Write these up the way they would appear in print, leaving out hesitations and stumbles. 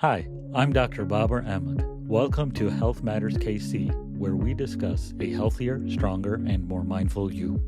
Hi, I'm Dr. Babar Ahmed. Welcome to Health Matters KC, where we discuss a healthier, stronger, and more mindful you.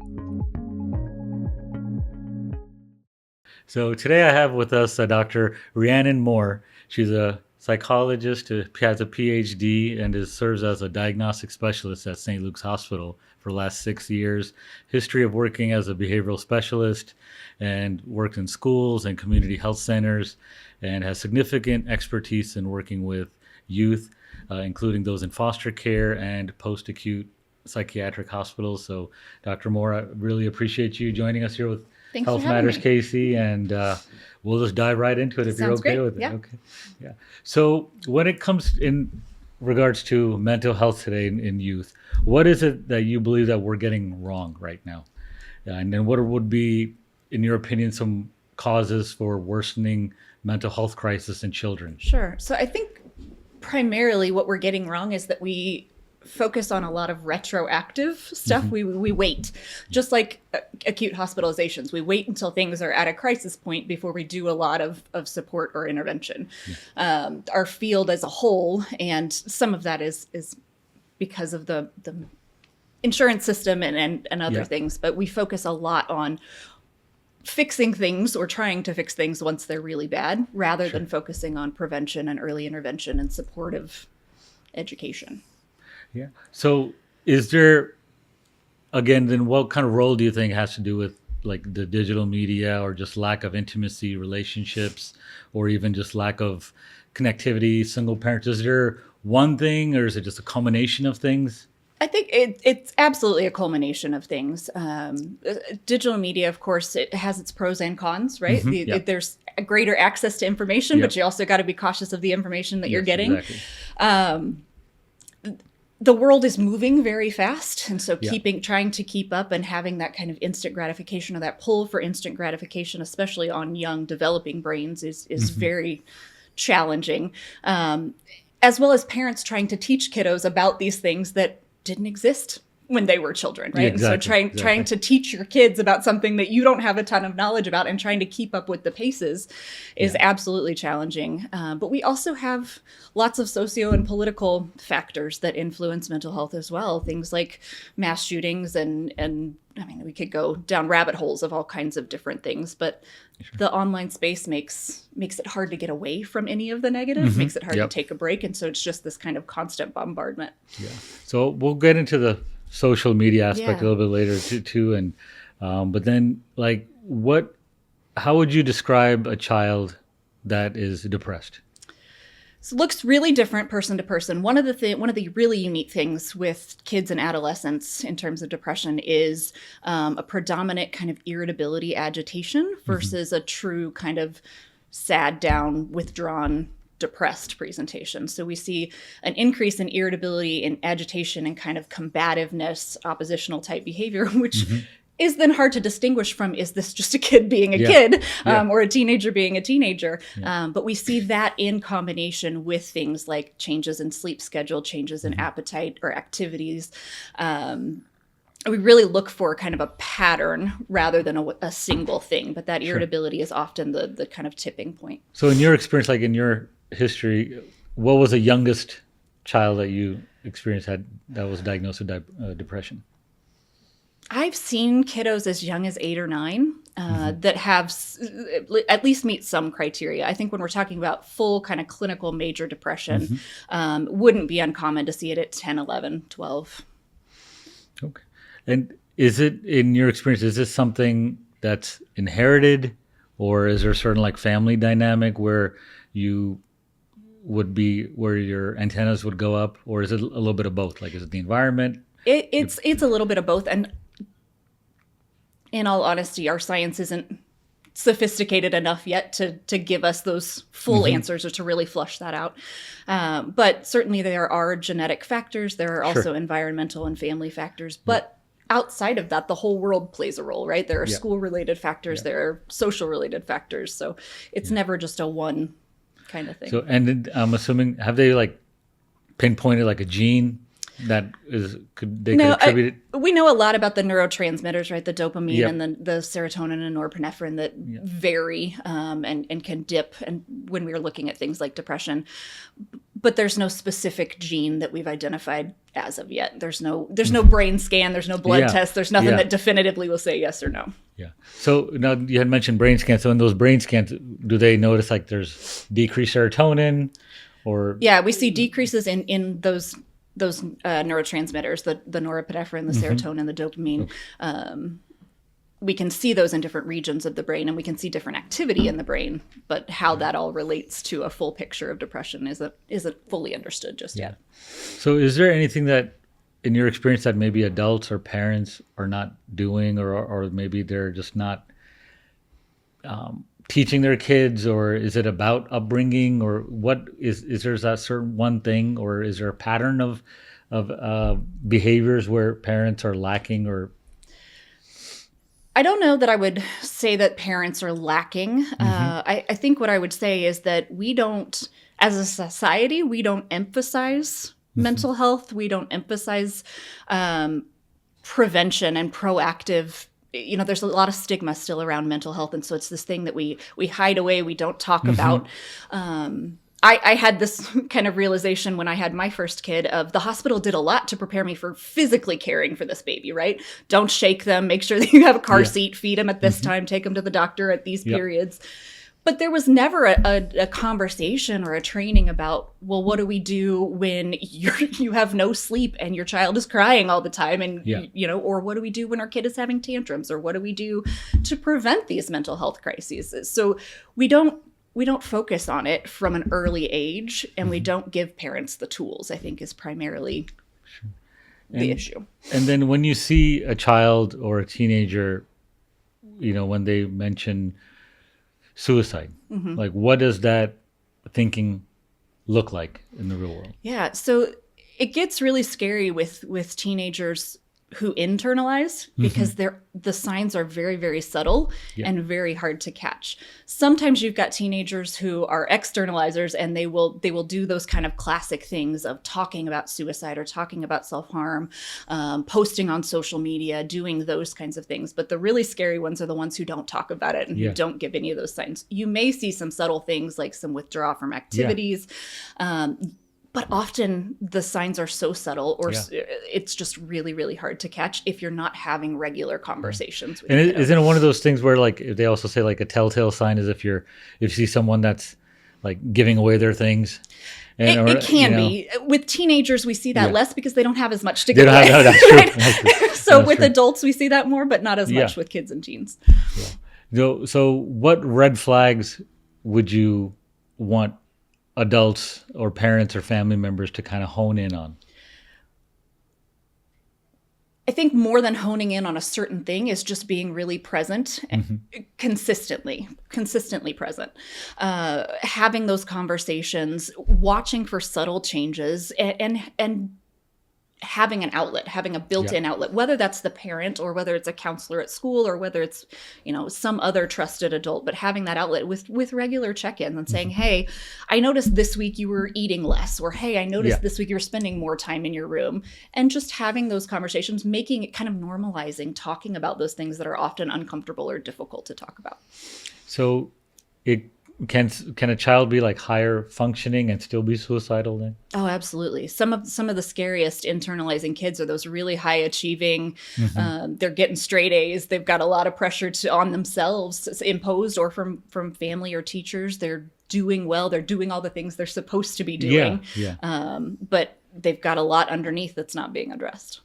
So today I have with us Dr. Rhiannon Moore. She's a psychologist who has a PhD and serves as a diagnostic specialist at St. Luke's Hospital for the last 6 years. History of working as a behavioral specialist and worked in schools and community health centers, and has significant expertise in working with youth, including those in foster care and post-acute psychiatric hospitals. So, Dr. Moore, I really appreciate you joining us here with Thanks Health for having Matters me. KC, and we'll just dive right into it if you're Sounds okay great. with it. Yeah. Okay. Yeah. So, when it comes in regards to mental health today in youth, what is it that you believe that we're getting wrong right now? And then what would be, in your opinion, some causes for worsening mental health crisis in children? Sure. So I think primarily what we're getting wrong is that we focus on a lot of retroactive stuff. We wait, just like acute hospitalizations. We wait until things are at a crisis point before we do a lot of support or intervention. Our field as a whole, and some of that is because of the insurance system and other Yeah. things, but we focus a lot on fixing things or trying to fix things once they're really bad rather than focusing on prevention and early intervention and supportive education. Yeah. So, is there, again, then what kind of role do you think has to do with like the digital media, or just lack of intimacy relationships, or even just lack of connectivity, single parents? Is there one thing, or is it just a combination of things? I think it's absolutely a culmination of things. Digital media, of course, it has its pros and cons, right? Yeah. There's a greater access to information, Yep. but you also got to be cautious of the information that you're Yes, getting. exactly. The world is moving very fast, and so Yeah. trying to keep up and having that kind of instant gratification, or that pull for instant gratification, especially on young developing brains, is very challenging. As well as parents trying to teach kiddos about these things that didn't exist when they were children, right? Yeah, And so exactly. trying to teach your kids about something that you don't have a ton of knowledge about, and trying to keep up with the paces is absolutely challenging. But we also have lots of socio and political factors that influence mental health as well. Things like mass shootings and I mean, we could go down rabbit holes of all kinds of different things, but the online space makes it hard to get away from any of the negative, makes it hard Yep. to take a break. And so it's just this kind of constant bombardment. Yeah. So we'll get into the social media aspect a Yeah. little bit later too, and but then, like, how would you describe a child that is depressed? So it looks really different person to person. One of the really unique things with kids and adolescents in terms of depression is a predominant kind of irritability, agitation versus a true kind of sad, down, withdrawn, depressed presentation. So we see an increase in irritability and agitation and kind of combativeness, oppositional type behavior, which is then hard to distinguish from, is this just a kid being a Yeah. kid, Yeah. or a teenager being a teenager? But we see that in combination with things like changes in sleep schedule, changes in appetite or activities. We really look for kind of a pattern rather than a single thing, but that irritability is often the kind of tipping point. So in your experience, like in your history, what was the youngest child that you experienced that was diagnosed with depression? I've seen kiddos as young as 8 or 9 that have at least meet some criteria. I think when we're talking about full kind of clinical major depression, wouldn't be uncommon to see it at 10, 11, 12. Okay. And is it, in your experience, is this something that's inherited, or is there a certain like family dynamic where you would be, where your antennas would go up, or is it a little bit of both? Like, is it the environment? It's a little bit of both. And in all honesty, our science isn't sophisticated enough yet to give us those full answers or to really flush that out. But certainly there are genetic factors. There are also environmental and family factors. But outside of that, the whole world plays a role, right? There are school-related factors. There are social-related factors. So it's never just a one kind of thing. So, and I'm assuming, have they like pinpointed like a gene that they could No, attribute it? we know a lot about the neurotransmitters, right? The dopamine Yep. and the serotonin and norepinephrine that vary and can dip, and when we are looking at things like depression. But there's no specific gene that we've identified as of yet. There's no brain scan, there's no blood Yeah. test, there's nothing Yeah. that definitively will say yes or no. Yeah. So now you had mentioned brain scans. So in those brain scans, do they notice like there's decreased serotonin, or Yeah, we see decreases in those neurotransmitters, the norepinephrine, the serotonin, the dopamine. We can see those in different regions of the brain, and we can see different activity in the brain. But how that all relates to a full picture of depression isn't fully understood just yet. So is there anything that, in your experience, that maybe adults or parents are not doing, or maybe they're just not teaching their kids, or is it about upbringing, or what is there that certain one thing, or is there a pattern of behaviors where parents are lacking, or I don't know that I would say that parents are lacking. I think what I would say is that we don't, as a society, we don't emphasize mental health. We don't emphasize prevention and proactive. There's a lot of stigma still around mental health, and so it's this thing that we hide away. We don't talk about. I had this kind of realization when I had my first kid of the hospital did a lot to prepare me for physically caring for this baby, right? Don't shake them, make sure that you have a car seat, feed them at this time, take them to the doctor at these periods. But there was never a conversation or a training about, well, what do we do when you have no sleep and your child is crying all the time, and or what do we do when our kid is having tantrums, or what do we do to prevent these mental health crises? So we don't focus on it from an early age, and we don't give parents the tools, I think, is primarily the issue. And then when you see a child or a teenager, when they mention suicide, like what does that thinking look like in the real world? Yeah, so it gets really scary with teenagers who internalize, because the signs are very, very subtle and very hard to catch. Sometimes you've got teenagers who are externalizers, and they will do those kind of classic things of talking about suicide or talking about self-harm, posting on social media, doing those kinds of things. But the really scary ones are the ones who don't talk about it and who don't give any of those signs. You may see some subtle things like some withdrawal from activities, but often the signs are so subtle, or it's just really, really hard to catch if you're not having regular conversations with And your kiddo. isn't it one of those things where, like, they also say like a telltale sign is if you see someone that's like giving away their things? And, It can be. With teenagers, we see that less because they don't have as much to They give don't away. have, no, that's true. Right? That's true. So That's with true. adults, we see that more, but not as much with kids and teens. So what red flags would you want adults or parents or family members to kind of hone in on? I think more than honing in on a certain thing is just being really present and consistently present. Having those conversations, watching for subtle changes, and having an outlet, having a built-in outlet, whether that's the parent or whether it's a counselor at school or whether it's, some other trusted adult, but having that outlet with regular check-ins and saying, hey, I noticed this week you were eating less, or hey, I noticed this week you were spending more time in your room, and just having those conversations, making it kind of normalizing, talking about those things that are often uncomfortable or difficult to talk about. So it can a child be like higher functioning and still be suicidal then? Oh, absolutely. Some of the scariest internalizing kids are those really high achieving. They're getting straight A's. They've got a lot of pressure on themselves, imposed or from family or teachers. They're doing well. They're doing all the things they're supposed to be doing. But they've got a lot underneath that's not being addressed.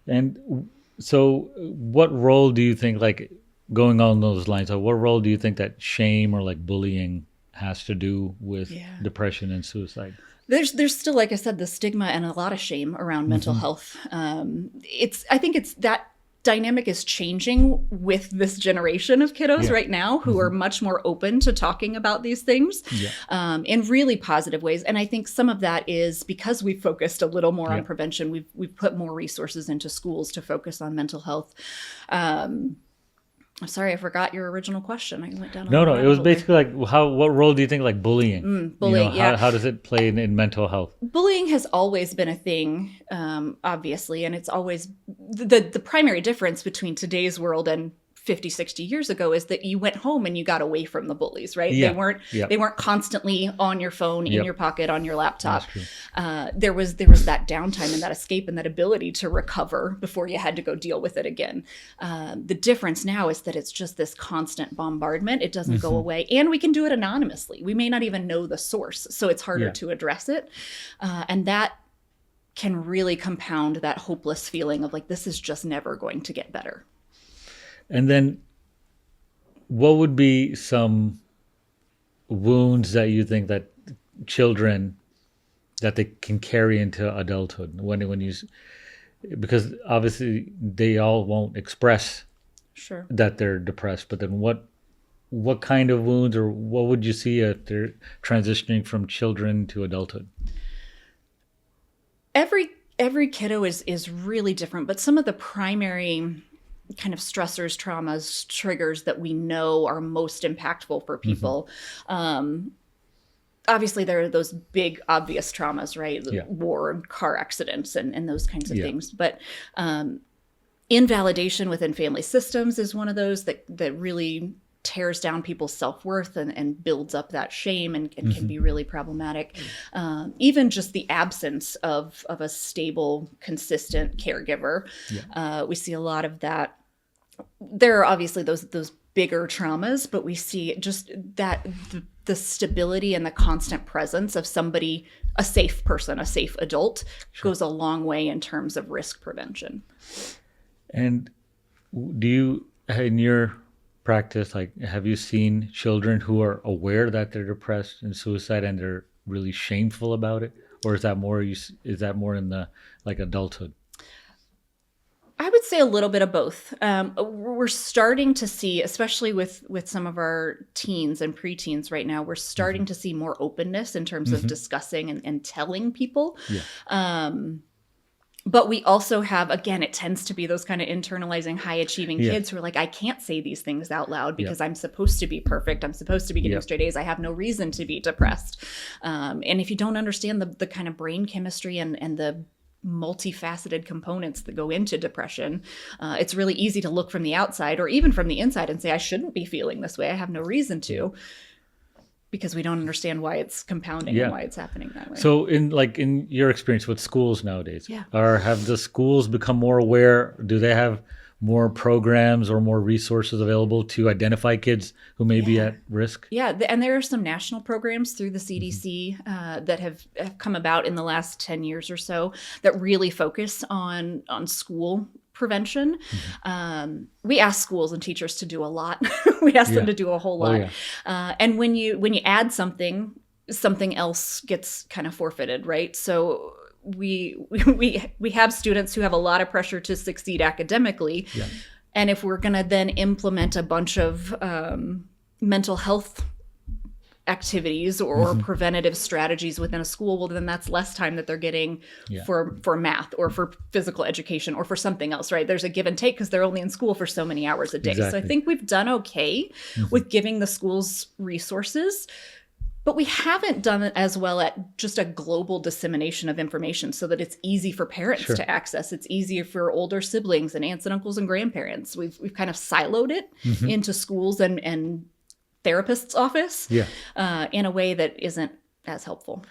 And so, what role do you think, like, going on those lines, what role do you think that shame or like bullying has to do with depression and suicide? There's still, like I said, the stigma and a lot of shame around mental health. I think it's that dynamic is changing with this generation of kiddos right now who are much more open to talking about these things in really positive ways. And I think some of that is because we've focused a little more on prevention. We've put more resources into schools to focus on mental health. I'm sorry, I forgot your original question. I went down a No, little no, it rabbit was hole there. basically like what role do you think like bullying? Bullying, yeah. How does it play in mental health? Bullying has always been a thing, obviously, and it's always the primary difference between today's world and 50, 60 years ago is that you went home and you got away from the bullies, right? Yeah. They weren't constantly on your phone, in Yep. your pocket, on your laptop. That's true. There was that downtime and that escape and that ability to recover before you had to go deal with it again. The difference now is that it's just this constant bombardment. It doesn't go away, and we can do it anonymously. We may not even know the source, so it's harder Yeah. to address it, and that can really compound that hopeless feeling of like, this is just never going to get better. And then what would be some wounds that you think that children that they can carry into adulthood because obviously they all won't express Sure. that they're depressed, but then what kind of wounds or what would you see if they're transitioning from children to adulthood? Every kiddo is really different, but some of the primary kind of stressors, traumas, triggers that we know are most impactful for people. Obviously, there are those big, obvious traumas, right? Yeah. War and car accidents and those kinds of Yeah. things. But invalidation within family systems is one of those that really tears down people's self-worth and builds up that shame and can be really problematic. Even just the absence of a stable, consistent caregiver. Yeah. We see a lot of that. There are obviously those bigger traumas, but we see just that the stability and the constant presence of somebody, a safe person, a safe adult, goes a long way in terms of risk prevention. And do you, in your practice, like, have you seen children who are aware that they're depressed and suicide and they're really shameful about it? Or is that more in the like adulthood? I would say a little bit of both. We're starting to see, especially with some of our teens and preteens right now, we're starting to see more openness in terms of discussing and telling people. Yeah. But we also have, again, it tends to be those kind of internalizing, high achieving Yeah. kids who are like, I can't say these things out loud because Yeah. I'm supposed to be perfect. I'm supposed to be getting Yeah. straight A's. I have no reason to be depressed. And if you don't understand the kind of brain chemistry and the multifaceted components that go into depression, it's really easy to look from the outside or even from the inside and say, I shouldn't be feeling this way. I have no reason to, because we don't understand why it's compounding Yeah. and why it's happening that way. So in your experience with schools nowadays, Yeah. have the schools become more aware? Do they have more programs or more resources available to identify kids who may be at risk? Yeah, and there are some national programs through the CDC that have come about in the last 10 years or so that really focus on school prevention. We ask schools and teachers to do a lot. We ask them Yeah. to do a whole Oh, lot. yeah. And when you add something else gets kind of forfeited, right? So we have students who have a lot of pressure to succeed academically. Yeah. And if we're going to then implement a bunch of mental health activities or preventative strategies within a school, well, then that's less time that they're getting Yeah. for math or for physical education or for something else, right? There's a give and take because they're only in school for so many hours a day. So I Exactly. think we've done okay with giving the schools resources, but we haven't done it as well at just a global dissemination of information so that it's easy for parents Sure. to access. It's easier for older siblings and aunts and uncles and grandparents. We've kind of siloed it into schools and therapist's office Yeah. in a way that isn't as helpful.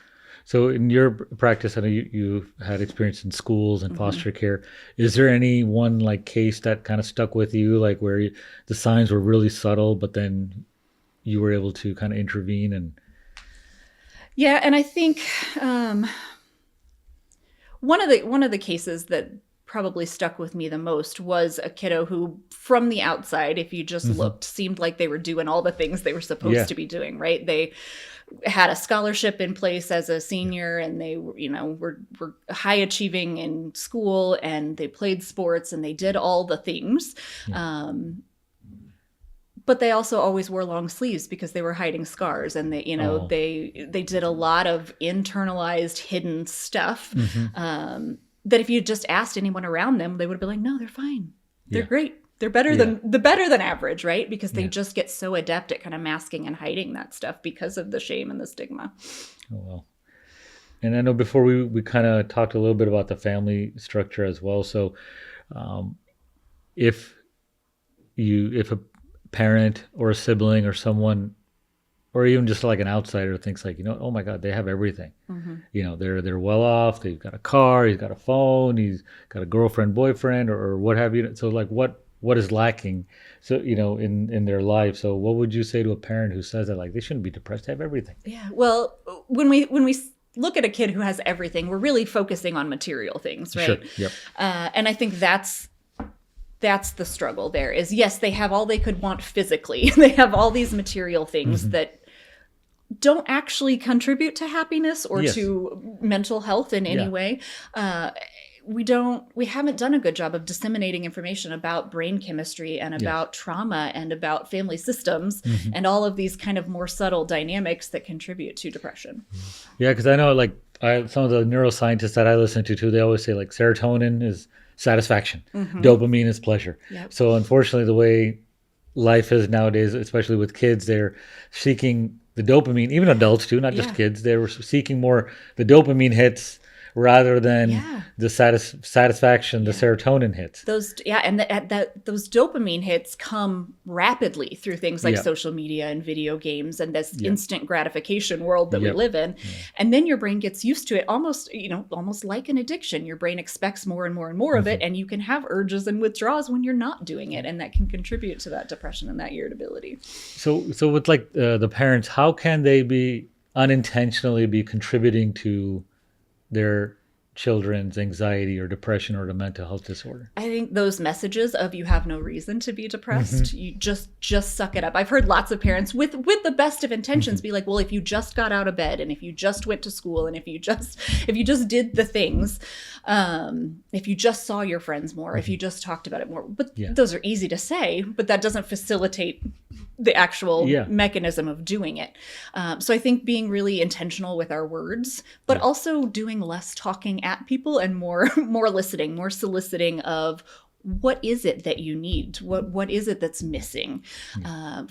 So in your practice, I know you've had experience in schools and foster care. Is there any one like case that kind of stuck with you, like where the signs were really subtle, but then you were able to kind of intervene and Yeah, and I think one of the cases that probably stuck with me the most was a kiddo who, from the outside, if you just looked, seemed like they were doing all the things they were supposed Yeah. to be doing, right? They had a scholarship in place as a senior, and they were high achieving in school, and they played sports, and they did all the things. But they also always wore long sleeves because they were hiding scars, and they, Oh. they did a lot of internalized, hidden stuff. That if you just asked anyone around them, they would have been like, "No, they're fine. They're Yeah. great. They're better Yeah. than average, right? Because they Yeah. just get so adept at kind of masking and hiding that stuff because of the shame and the stigma. Oh, well. And I know before we kind of talked a little bit about the family structure as well. So um, if if a parent or a sibling or someone or even just like an outsider thinks like, oh my God, they have everything. They're well off. They've got a car. He's got a phone. He's got a girlfriend, boyfriend, or what have you. So like, what is lacking? So in their life. So what would you say to a parent who says that like they shouldn't be depressed? They have everything. Yeah. Well, when we look at a kid who has everything, we're really focusing on material things, right? Sure. Yep. And I think that's the struggle there is, yes, they have all they could want physically. They have all these material things that don't actually contribute to happiness or Yes. to mental health in any Yeah. way. We haven't done a good job of disseminating information about brain chemistry and about trauma and about family systems and all of these kind of more subtle dynamics that contribute to depression. Yeah, because I know like some of the neuroscientists that I listen to too, they always say like serotonin is satisfaction, dopamine is pleasure. Yep. So unfortunately, the way life is nowadays, especially with kids, they're seeking the dopamine. Even adults too, not just Yeah. kids. They're seeking more the dopamine hits rather than Yeah. the satisfaction, the serotonin hits. Those those dopamine hits come rapidly through things like Yeah. social media and video games and this Yeah. instant gratification world that we Yep. live in. And then your brain gets used to it almost like an addiction. Your brain expects more and more and more of it, and you can have urges and withdrawals when you're not doing it, and that can contribute to that depression and that irritability. So with like the parents, how can they be unintentionally be contributing to their children's anxiety or depression or the mental health disorder? I think those messages of you have no reason to be depressed, you just suck it up. I've heard lots of parents with the best of intentions be like, well, if you just got out of bed and if you just went to school and if you just did the things, if you just saw your friends more, if you just talked about it more. But Yeah. those are easy to say, but that doesn't facilitate the actual Yeah. mechanism of doing it. So I think being really intentional with our words, but also doing less talking at people and more listening, more soliciting of what is it that you need? What is it that's missing?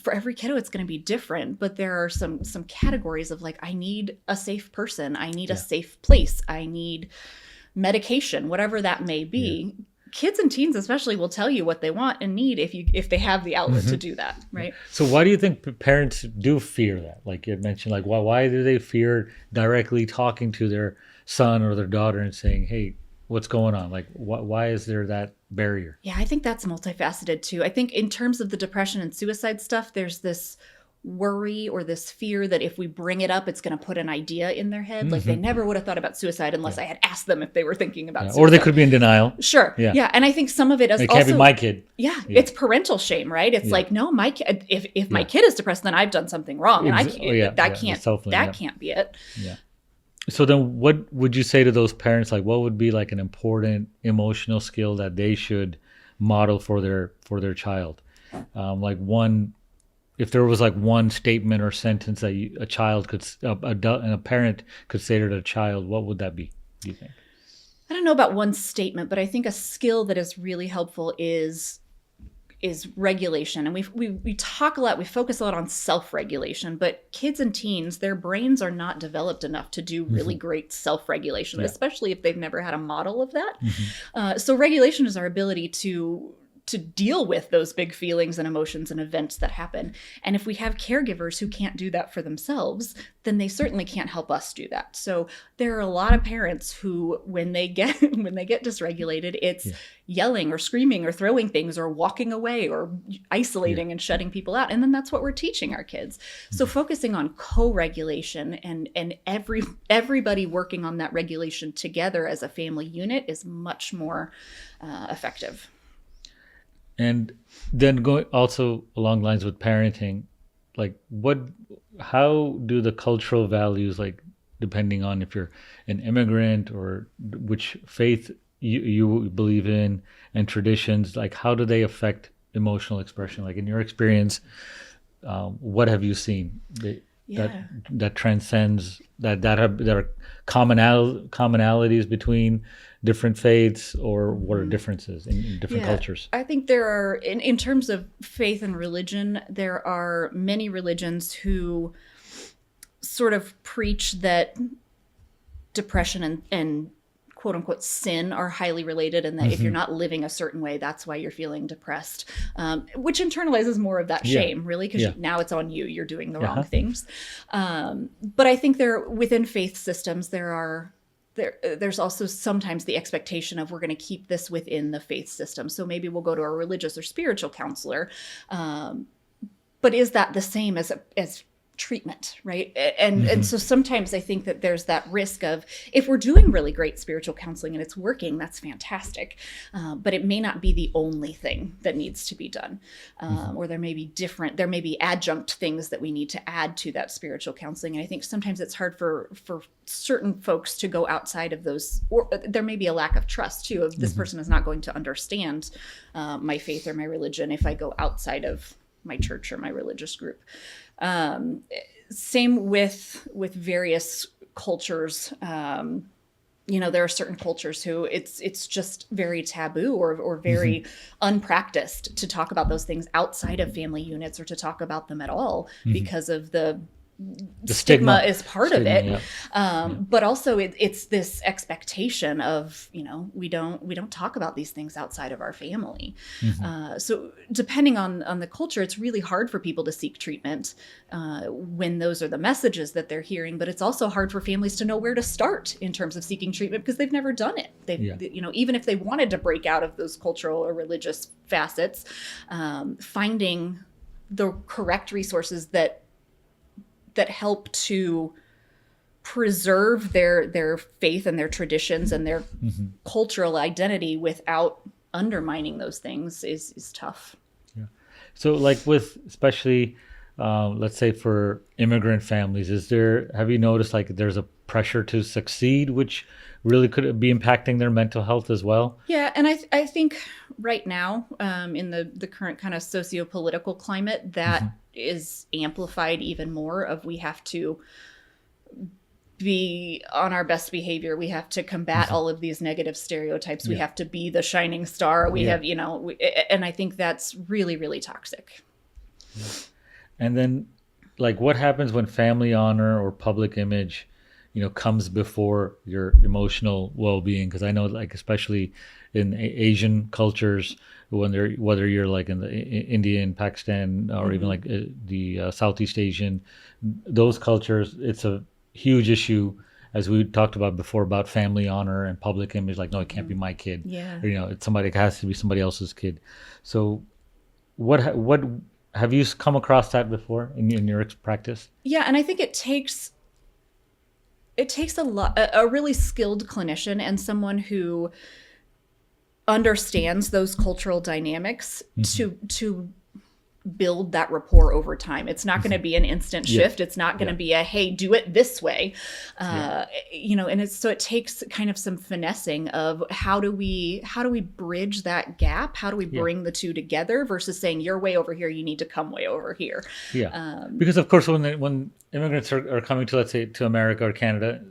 For every kiddo, it's going to be different, but there are some categories of like, I need a safe person. I need a safe place. I need medication, whatever that may be. Kids and teens especially will tell you what they want and need if they have the outlet to do that, right? So why do you think parents do fear that? Like you mentioned, like why do they fear directly talking to their son or their daughter and saying, "Hey, what's going on?" Like why is there that barrier? Yeah, I think that's multifaceted too. I think in terms of the depression and suicide stuff, there's this worry or this fear that if we bring it up, it's going to put an idea in their head. Like they never would have thought about suicide unless I had asked them if they were thinking about suicide. Or they could be in denial. Sure. Yeah. Yeah. And I think some of it is It also can't be my kid. Yeah, it's parental shame, right? It's like, no, my kid. If my kid is depressed, then I've done something wrong, and I can't. That can't be it. Yeah. So then, what would you say to those parents? Like, what would be like an important emotional skill that they should model for their child? Like one, if there was like one statement or sentence that a parent could say to their child, what would that be? Do you think? I don't know about one statement, but I think a skill that is really helpful is regulation. And we talk a lot, we focus a lot on self-regulation, but kids and teens, their brains are not developed enough to do really great self-regulation, especially if they've never had a model of that. So regulation is our ability to deal with those big feelings and emotions and events that happen. And if we have caregivers who can't do that for themselves, then they certainly can't help us do that. So there are a lot of parents who, when they get dysregulated, it's yelling or screaming or throwing things or walking away or isolating and shutting people out. And then that's what we're teaching our kids. So focusing on co-regulation and everybody working on that regulation together as a family unit is much more effective. And then going also along lines with parenting, like how do the cultural values, like depending on if you're an immigrant or which faith you believe in and traditions, like how do they affect emotional expression? Like in your experience, what have you seen? that Yeah. that transcends that are commonalities between different faiths, or what are differences in different Yeah, cultures? I think there are, in terms of faith and religion, there are many religions who sort of preach that depression and quote unquote sin are highly related, and that if you're Hmm. not living a certain way, that's why you're feeling depressed, which internalizes more of that Yeah. shame, really, because Yeah. now it's on you. You're doing the wrong Uh-huh. things. But I think there, within faith systems, there's also sometimes the expectation of we're going to keep this within the faith system. So maybe we'll go to a religious or spiritual counselor, but is that the same as treatment, right? And Hmm. so sometimes I think that there's that risk of, if we're doing really great spiritual counseling and it's working, that's fantastic, but it may not be the only thing that needs to be done, or there may be adjunct things that we need to add to that spiritual counseling. And I think sometimes it's hard for certain folks to go outside of those, or there may be a lack of trust too, of this person is not going to understand my faith or my religion if I go outside of my church or my religious group. Same with various cultures. There are certain cultures who it's just very taboo, or very unpracticed to talk about those things outside of family units, or to talk about them at all, because of the stigma is part of it. Yeah. But also it's this expectation of, we don't talk about these things outside of our family. So depending on the culture, it's really hard for people to seek treatment when those are the messages that they're hearing. But it's also hard for families to know where to start in terms of seeking treatment, because they've never done it. Even if they wanted to break out of those cultural or religious facets, finding the correct resources that help to preserve their faith and their traditions and their cultural identity without undermining those things is tough. Yeah. So, like, with especially, let's say, for immigrant families, have you noticed, like, there's a pressure to succeed, which really could be impacting their mental health as well? Yeah, and I think right now, in the current kind of socio-political climate, that is amplified even more. Of, we have to be on our best behavior. We have to combat all of these negative stereotypes. We have to be the shining star. We have, and I think that's really, really toxic. And then, like, what happens when family honor or public image, comes before your emotional well-being? Because I know, like, especially in Asian cultures, whether you're like in the India and Pakistan, or even like the Southeast Asian, those cultures, it's a huge issue, as we talked about before, about family honor and public image. Like, no, it can't be my kid. Yeah. Or, it has to be somebody else's kid. So what have you come across that before in your practice? Yeah, and I think it takes a really skilled clinician and someone who understands those cultural dynamics to build that rapport over time. It's not going to be an instant shift. It's not going to be a, hey, do it this way. And it takes kind of some finessing of how do we bridge that gap? How do we bring the two together, versus saying, you're way over here, you need to come way over here. Yeah. Because of course, when immigrants are coming to, let's say, to America or Canada,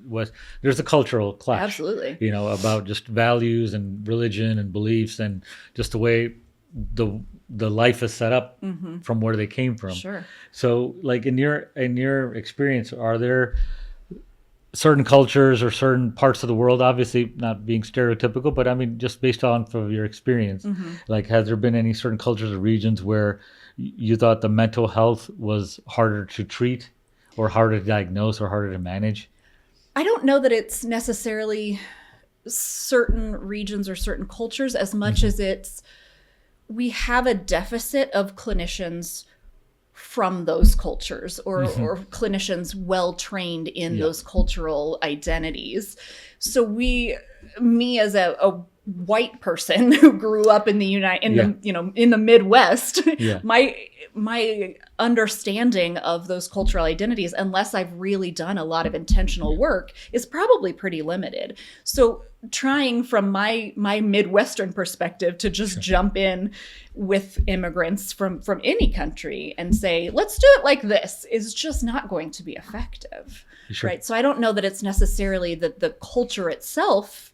there's a cultural clash. Absolutely. About just values and religion and beliefs, and just the way the life is set up from where they came from. Sure. So, like, in your experience, are there certain cultures or certain parts of the world, obviously not being stereotypical, but I mean, just based on of your experience, like, has there been any certain cultures or regions where you thought the mental health was harder to treat, or harder to diagnose, or harder to manage? I don't know that it's necessarily certain regions or certain cultures, as much as it's, we have a deficit of clinicians from those cultures, or clinicians well trained in those cultural identities. So me as a white person who grew up in the in the Midwest, Yeah. my understanding of those cultural identities, unless I've really done a lot of intentional work, is probably pretty limited. So trying from my Midwestern perspective to just jump in with immigrants from any country and say, let's do it like this, is just not going to be effective. Sure. Right. So I don't know that it's necessarily that the culture itself.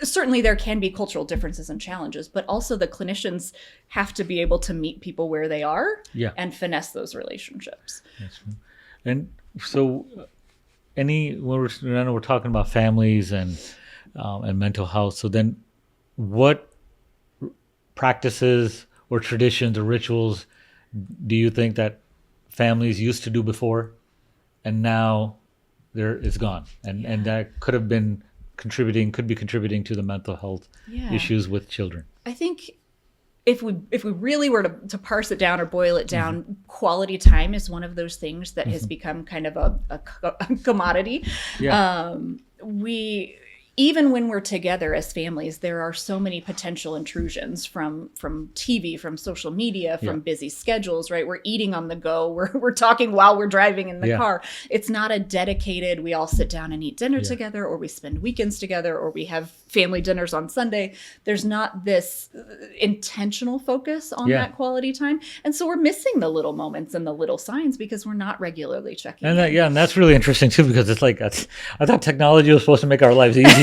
Certainly there can be cultural differences and challenges, but also the clinicians have to be able to meet people where they are and finesse those relationships. That's true. And so I know we're talking about families and mental health. So then what practices or traditions or rituals do you think that families used to do before and now it's gone? And that could be contributing to the mental health issues with children. I think if we really were to parse it down or boil it down, quality time is one of those things that has become kind of a commodity. Yeah. Even when we're together as families, there are so many potential intrusions from TV, from social media, from busy schedules, right? We're eating on the go. We're talking while we're driving in the car. It's not a dedicated, we all sit down and eat dinner together, or we spend weekends together, or we have family dinners on Sunday. There's not this intentional focus on that quality time. And so we're missing the little moments and the little signs because we're not regularly checking in. And that's really interesting too, because it's like, I thought technology was supposed to make our lives easier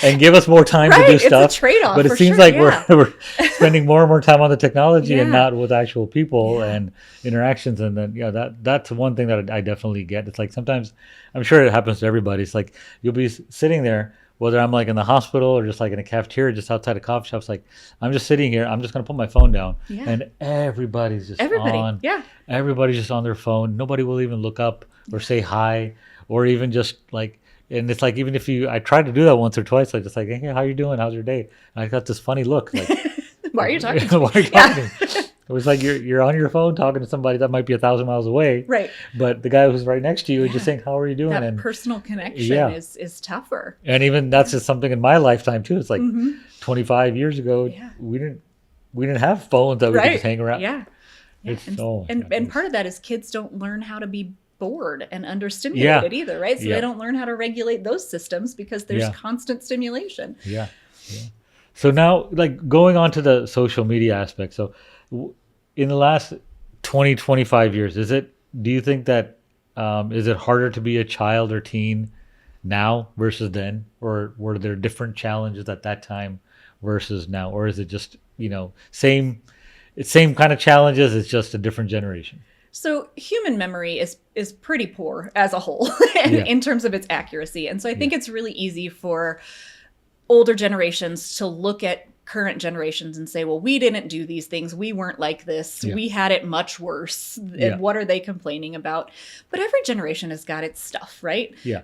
and give us more time to do stuff. It's a trade-off, but it seems like we're spending more and more time on the technology and not with actual people and interactions. And then that's one thing that I definitely get. It's like sometimes, I'm sure it happens to everybody. It's like you'll be sitting there, whether I'm like in the hospital or just like in a cafeteria, just outside a coffee shop. It's like, I'm just sitting here. I'm just going to put my phone down. And everybody's just on. Yeah. Everybody's just on their phone. Nobody will even look up or say hi or even just like, and it's like, even if I tried to do that once or twice, like just like, hey, how you doing? How's your day? And I got this funny look. Like, why are you talking to me? Why are you talking to me? It was like you're on your phone talking to somebody that might be 1,000 miles away. Right. But the guy who's right next to you is just saying, how are you doing? That personal connection is tougher. And even that's just something in my lifetime too. It's like 25 years ago, we didn't have phones that we could just hang around. Yeah. And part of that is kids don't learn how to be bored and understimulated either, right? So they don't learn how to regulate those systems because there's constant stimulation. Yeah. So now, like going on to the social media aspect. So in the last 20, 25 years, do you think that, is it harder to be a child or teen now versus then? Or were there different challenges at that time versus now? Or is it just, same kind of challenges, it's just a different generation? So human memory is pretty poor as a whole in terms of its accuracy. And so I think it's really easy for older generations to look at current generations and say, well, we didn't do these things. We weren't like this. We had it much worse. And what are they complaining about? But every generation has got its stuff, right? Yeah.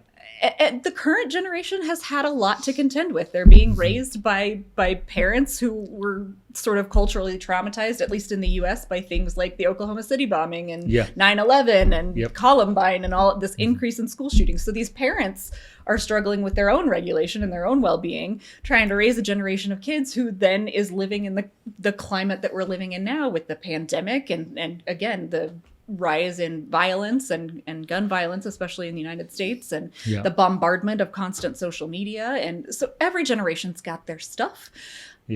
And the current generation has had a lot to contend with. They're being raised by parents who were sort of culturally traumatized, at least in the U.S., by things like the Oklahoma City bombing and 9/11 and Columbine and all of this increase in school shootings. So these parents are struggling with their own regulation and their own well-being, trying to raise a generation of kids who then is living in the climate that we're living in now with the pandemic and again, the rise in violence and gun violence, especially in the United States, and the bombardment of constant social media. And so every generation's got their stuff.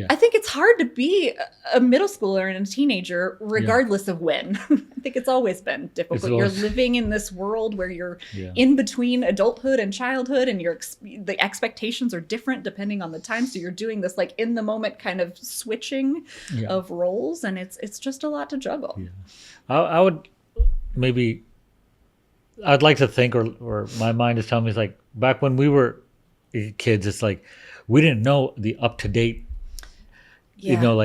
I think it's hard to be a middle schooler and a teenager, regardless of when. I think it's always been difficult. You're living in this world where you're in between adulthood and childhood, and the expectations are different depending on the time. So you're doing this like in the moment kind of switching of roles, and it's just a lot to juggle. I would maybe, I'd like to think, or my mind is telling me, it's like back when we were kids, it's like we didn't know the up to date. There's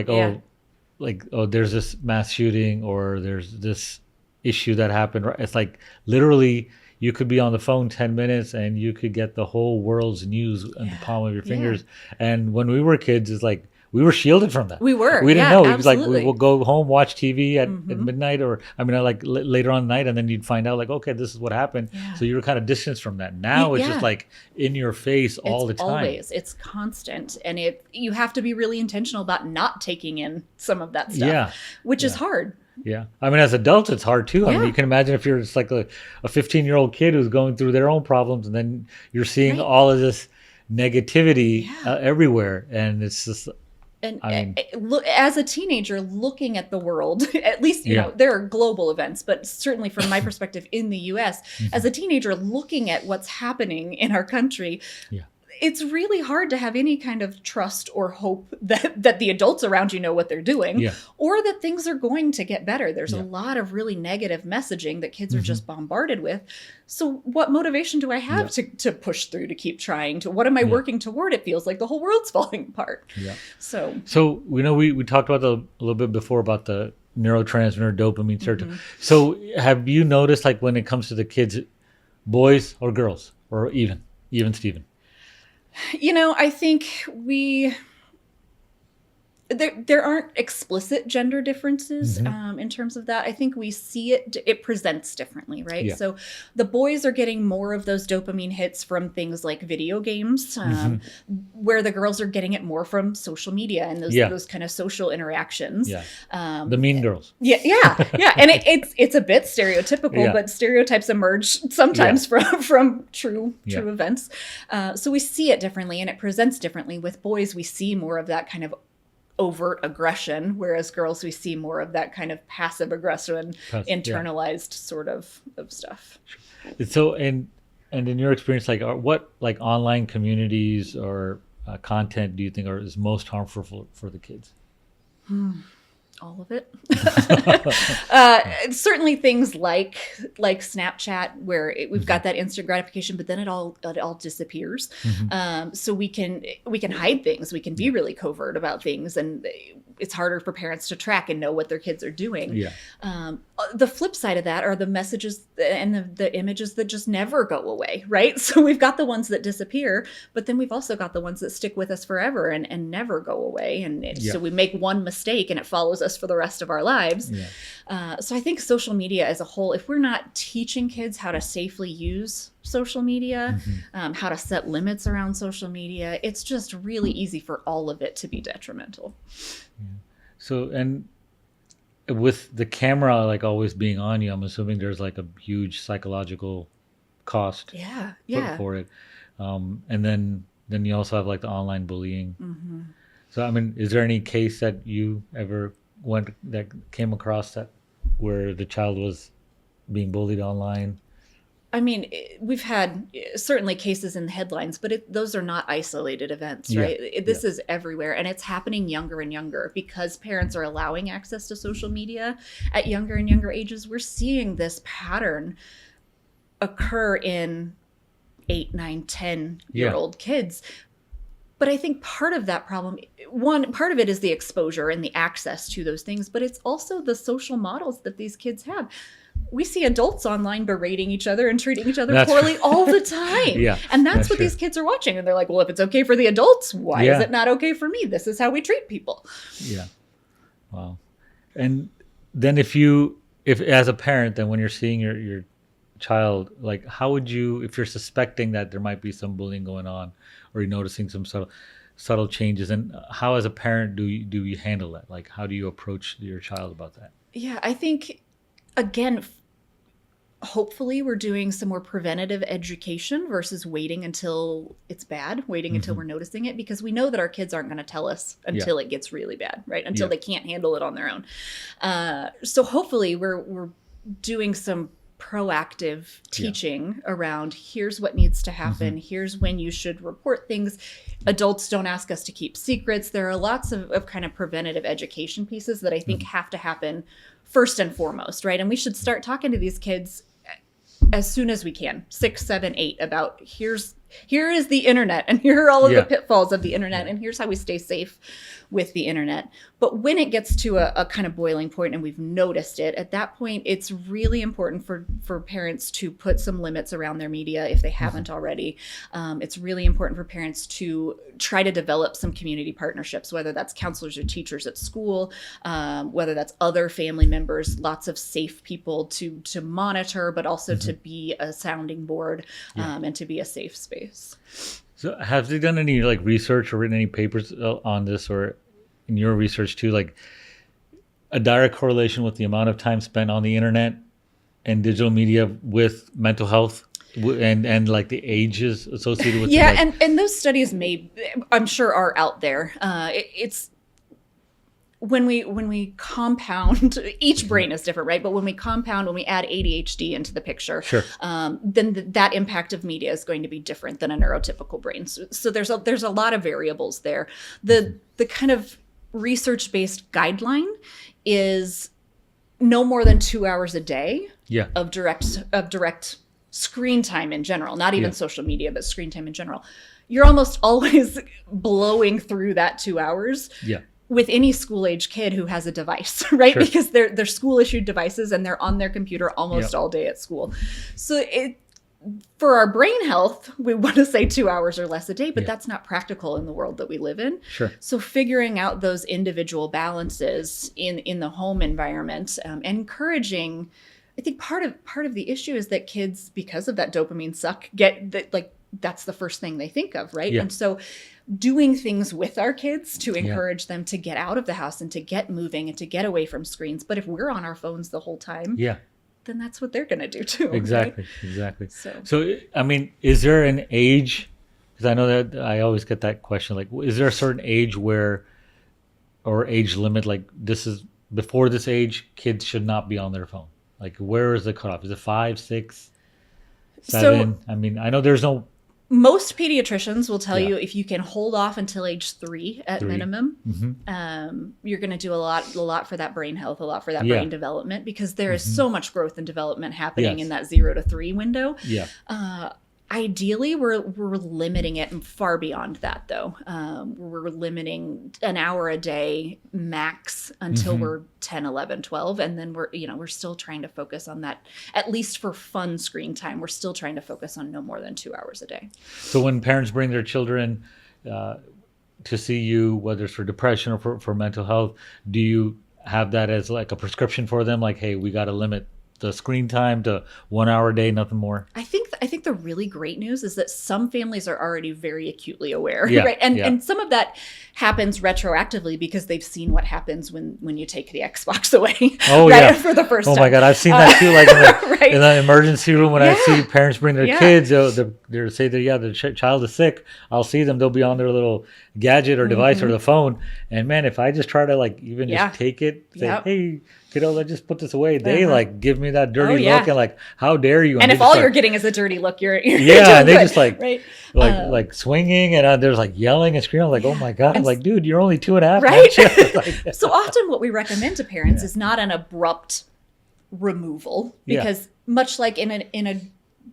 this mass shooting or there's this issue that happened. It's like literally you could be on the phone 10 minutes and you could get the whole world's news in the palm of your fingers. And when we were kids, it's like we were shielded from that. We were. We didn't Yeah, know. It was like absolutely. we'll go home, watch TV at Mhm. midnight, or I mean, like later on at night, and then you'd find out like, okay, this is what happened. Yeah. So you were kind of distanced from that. Now it's Yeah. just like in your face all the It's time. always, it's constant, and you have to be really intentional about not taking in some of that stuff, Yeah. which is Yeah. hard. Yeah. I mean, as adults, it's hard too. I mean, Yeah. you can imagine if you're just like a 15-year-old kid who's going through their own problems, and then you're seeing Right. all of this negativity Yeah. everywhere. And it's just, And I mean- look, as a teenager, looking at the world, at least you Yeah. know there are global events, but certainly from my perspective in the U.S., as a teenager looking at what's happening in our country, Yeah. it's really hard to have any kind of trust or hope that the adults around you know what they're doing, Yeah. or that things are going to get better. There's Yeah. a lot of really negative messaging that kids are just bombarded with. So what motivation do I have to push through, to keep trying? To what am I Yeah. working toward? It feels like the whole world's falling apart. yeah. So So we know we talked about a little bit before about the neurotransmitter dopamine, serotonin. Mm-hmm. So have you noticed like when it comes to the kids, boys or girls, or even Steven? you know, I think there aren't explicit gender differences in terms of that. I think we see it presents differently, right? Yeah. So the boys are getting more of those dopamine hits from things like video games, where the girls are getting it more from social media and Yeah. those kind of social interactions. Yeah. Um, The Mean Girls. yeah, and it's a bit stereotypical, Yeah. but stereotypes emerge sometimes from true Yeah. events. So we see it differently, and it presents differently. With boys, we see more of that kind of overt aggression, whereas girls, we see more of that kind of passive aggression, Yeah. internalized sort of stuff. So and in your experience, like what like online communities or content do you think is most harmful for the kids? All of it. Certainly things like Snapchat, where we've got that instant gratification, but then it all disappears. So we can hide things. We can be really covert about things, and it's harder for parents to track and know what their kids are doing. Yeah. The flip side of that are the messages and the images that just never go away, right? So we've got the ones that disappear, but then we've also got the ones that stick with us forever and never go away. So we make one mistake and it follows us for the rest of our lives. Yeah. So I think social media as a whole, if we're not teaching kids how to safely use social media, how to set limits around social media, it's just really easy for all of it to be detrimental. So and with the camera like always being on you, I'm assuming there's like a huge psychological cost Yeah. for it. And then you also have like the online bullying. So I mean, is there any case that you ever came across that where the child was being bullied online? I mean, we've had certainly cases in the headlines, but those are not isolated events, Yeah. right? This is everywhere, and it's happening younger and younger because parents are allowing access to social media at younger and younger ages. We're seeing this pattern occur in 8, 9, 10-year-old kids. But I think part of that problem, part of it is the exposure and the access to those things, but it's also the social models that these kids have. We see adults online berating each other and treating each other That's poorly true. all the time. Yeah, And that's that's what true. these kids are watching. And they're like, well, if it's okay for the adults, why Yeah. is it not okay for me? This is how we treat people. Yeah. Wow. And then if as a parent, then when you're seeing your child, like how would you, if you're suspecting that there might be some bullying going on, or you're noticing some subtle changes, and how as a parent do you handle that? Like how do you approach your child about that? Yeah, I think, again, hopefully we're doing some more preventative education versus waiting until it's bad, waiting until we're noticing it, because we know that our kids aren't going to tell us until it gets really bad, right? Until they can't handle it on their own. So hopefully we're doing some proactive teaching around here's what needs to happen, here's when you should report things. Adults don't ask us to keep secrets. There are lots of kind of preventative education pieces that I think have to happen first and foremost, right? And we should start talking to these kids as soon as we can, 6, 7, 8, about here's here is the internet, and here are all of Yeah. the pitfalls of the internet, and here's how we stay safe with the internet. But when it gets to a kind of boiling point and we've noticed it, at that point, it's really important for parents to put some limits around their media if they haven't already. It's really important for parents to try to develop some community partnerships, whether that's counselors or teachers at school, whether that's other family members, lots of safe people to monitor, but also to be a sounding board and to be a safe space. So have they done any like research or written any papers on this, or in your research too, like a direct correlation with the amount of time spent on the internet and digital media with mental health and like the ages associated with Yeah, it? Like, and those studies I'm sure are out there. It's when we compound, each brain is different, right? But when we add ADHD into the picture, Sure. Then that impact of media is going to be different than a neurotypical brain. So there's a lot of variables there. The kind of research-based guideline is no more than 2 hours a day yeah. of direct screen time in general, not even Yeah. social media, but screen time in general. You're almost always blowing through that 2 hours Yeah. with any school age kid who has a device, right? Sure. Because they're school issued devices and they're on their computer almost Yep. all day at school. So for our brain health, we want to say 2 hours or less a day, but Yeah. that's not practical in the world that we live in. Sure. So figuring out those individual balances in the home environment, and encouraging, I think part of the issue is that kids, because of that dopamine suck, get that, like, that's the first thing they think of, right? Yeah. And so doing things with our kids to encourage them to get out of the house and to get moving and to get away from screens. But if we're on our phones the whole time, Yeah. then that's what they're going to do too. Exactly. Right? Exactly. So So, I mean, is there an age? Because I know that I always get that question. Like, is there a certain age where, or age limit? Like, this is before this age, kids should not be on their phone. Like, where is the cutoff? Is it 5, 6, 7? I mean, I know there's no. most pediatricians will tell Yeah. you if you can hold off until age 3 at 3. minimum, Mhm. you're going to do a lot for that brain health, a lot for that Yeah. brain development, because there is so much growth and development happening Yes. in that 0 to 3 window. Yeah. Ideally, we're limiting it far beyond that, though. We're limiting an hour a day max until we're 10, 11, 12. And then we're still trying to focus on that, at least for fun screen time. We're still trying to focus on no more than 2 hours a day. So when parents bring their children to see you, whether it's for depression or for mental health, do you have that as like a prescription for them? Like, hey, we got to limit the screen time to 1 hour a day, nothing more. I think the really great news is that some families are already very acutely aware, Yeah, right? And yeah. and some of that happens retroactively because they've seen what happens when you take the Xbox away, Oh, right, yeah. for the first Oh time. my God, I've seen that too. Like Right. in the emergency room when I see Yeah. parents bring their Yeah. kids, they'll say that the child is sick. I'll see them; they'll be on their little gadget or device or the phone. And man, if I just try to like even Yeah. just take it, say, Yep. hey, kiddo, let's just put this away. They Uh-huh. like give me that dirty Oh, yeah. look and like, how dare you? And they if just all start- you're getting is a dirty look, you're Yeah, doing and they good, just like right. like swinging and there's like yelling and screaming. I'm like, oh my God! And Like, dude, you're only 2.5, Right? aren't you? Like, So often what we recommend to parents is not an abrupt removal, Yeah. because much like in an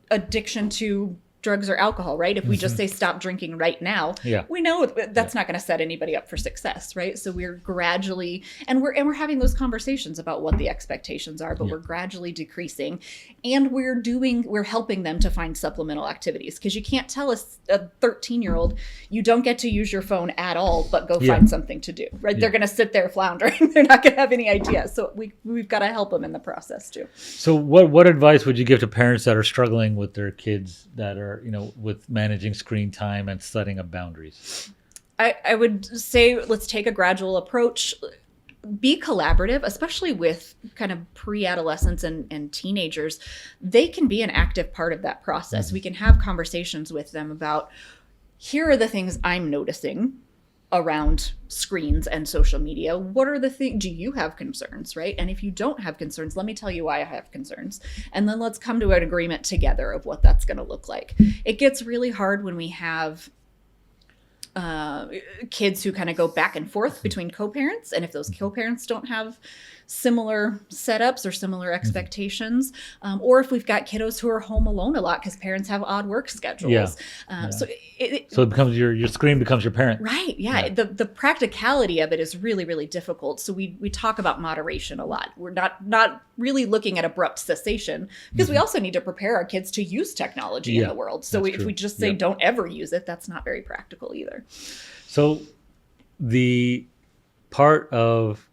addiction to drugs or alcohol, right? If we just say stop drinking right now, Yeah. we know that's not going to set anybody up for success, right? So we're gradually, and we're having those conversations about what the expectations are, but Yeah. we're gradually decreasing, and we're helping them to find supplemental activities, because you can't tell a 13-year-old you don't get to use your phone at all, but go Yeah. find something to do, right? Yeah. They're going to sit there floundering. They're not going to have any idea. So we've got to help them in the process too. So what advice would you give to parents that are struggling with their kids that are, with managing screen time and setting up boundaries? I would say let's take a gradual approach. Be collaborative, especially with kind of pre-adolescents and teenagers. They can be an active part of that process. We can have conversations with them about, here are the things I'm noticing around screens and social media. What are the things, do you have concerns, right? And if you don't have concerns, let me tell you why I have concerns. And then let's come to an agreement together of what that's going to look like. It gets really hard when we have kids who kind of go back and forth between co-parents, and if those co-parents don't have similar setups or similar expectations, or if we've got kiddos who are home alone a lot because parents have odd work schedules. So it becomes your screen becomes your parent. Right. Yeah. The practicality of it is really, really difficult. So we talk about moderation a lot. We're not really looking at abrupt cessation because we also need to prepare our kids to use technology in the world. So if we just say don't ever use it, that's not very practical either. So the part of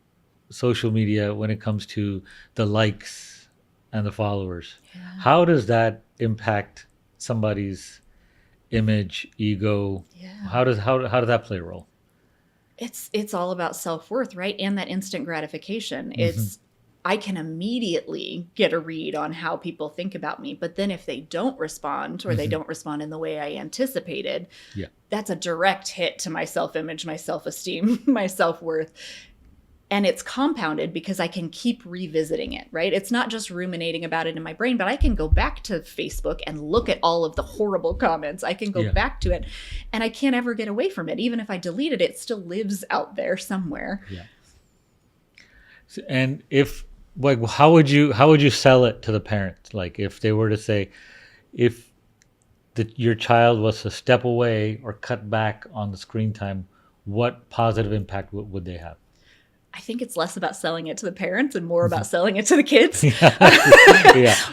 social media when it comes to the likes and the followers, how does that impact somebody's image, ego? How does that play a role? It's all about self-worth, right? And that instant gratification. It's I can immediately get a read on how people think about me, but then if they don't respond or they don't respond in the way I anticipated, that's a direct hit to my self-image, my self-esteem, my self-worth. And it's compounded because I can keep revisiting it, right? It's not just ruminating about it in my brain, but I can go back to Facebook and look at all of the horrible comments. I can go back to it and I can't ever get away from it. Even if I deleted it, it still lives out there somewhere. And if how would you sell it to the parent? Like if they were to say, if your child was to step away or cut back on the screen time, what positive impact would they have? I think it's less about selling it to the parents and more about selling it to the kids.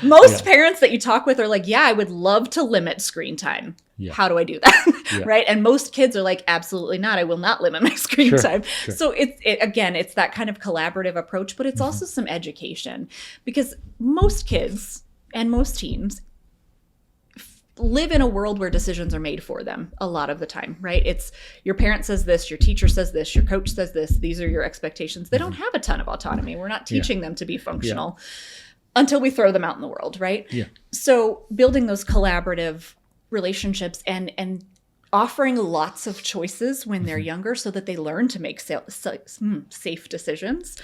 Most parents that you talk with are like, I would love to limit screen time. How do I do that? Right. And most kids are like, absolutely not. I will not limit my screen time. So it's that kind of collaborative approach, but it's also some education because most kids and most teens live in a world where decisions are made for them a lot of the time, right? It's your parent says this, your teacher says this, your coach says this. These are your expectations. They don't have a ton of autonomy. We're not teaching them to be functional until we throw them out in the world, right? So building those collaborative relationships and offering lots of choices when they're younger so that they learn to make safe decisions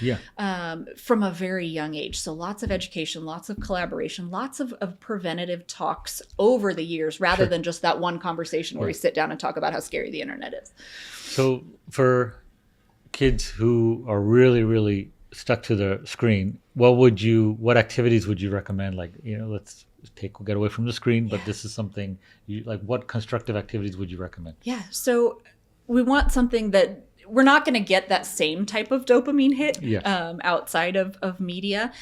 from a very young age. So lots of education, lots of collaboration, lots of preventative talks over the years rather than just that one conversation where we sit down and talk about how scary the internet is. So for kids who are really, really stuck to the screen, what activities would you recommend? Like, let's get away from the screen, but this is something what constructive activities would you recommend? So we want something that we're not going to get that same type of dopamine hit outside of media,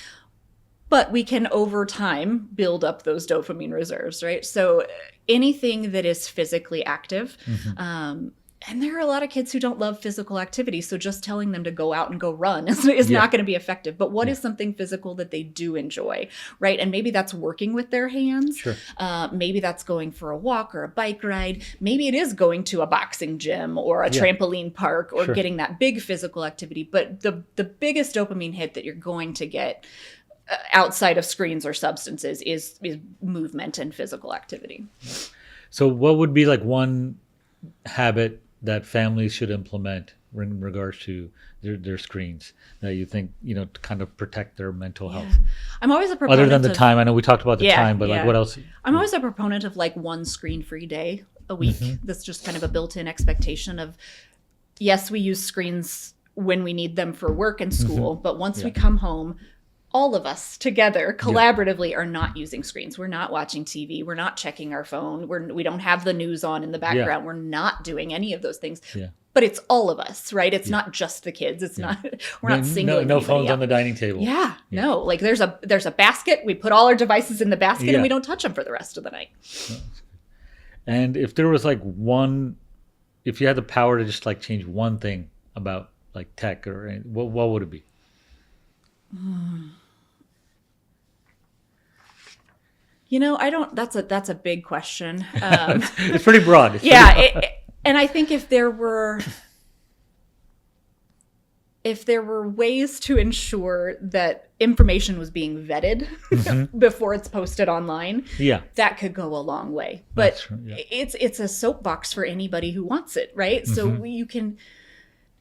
but we can over time build up those dopamine reserves, right? So anything that is physically active, and there are a lot of kids who don't love physical activity. So just telling them to go out and go run is not going to be effective. But what is something physical that they do enjoy, right? And maybe that's working with their hands. Maybe that's going for a walk or a bike ride. Maybe it is going to a boxing gym or a trampoline park or getting that big physical activity. But the biggest dopamine hit that you're going to get outside of screens or substances is movement and physical activity. So what would be like one habit that families should implement in regards to their screens that you think, to kind of protect their mental health? I'm always a proponent other than the time. I know we talked about the time, but what else? I'm always a proponent of one screen-free day a week. That's just kind of a built-in expectation of, yes, we use screens when we need them for work and school, but once we come home, all of us together collaboratively are not using screens. We're not watching TV. We're not checking our phone. We don't have the news on in the background. We're not doing any of those things. But it's all of us, right? It's not just the kids. It's not. We're not singling no phones out. on the dining table. No. Like there's a basket. We put all our devices in the basket and we don't touch them for the rest of the night. And if there was if you had the power to just change one thing about tech or what would it be? I don't. That's a big question. It's pretty broad. And I think if there were ways to ensure that information was being vetted before it's posted online, that could go a long way. But it's a soapbox for anybody who wants it, right? So you can.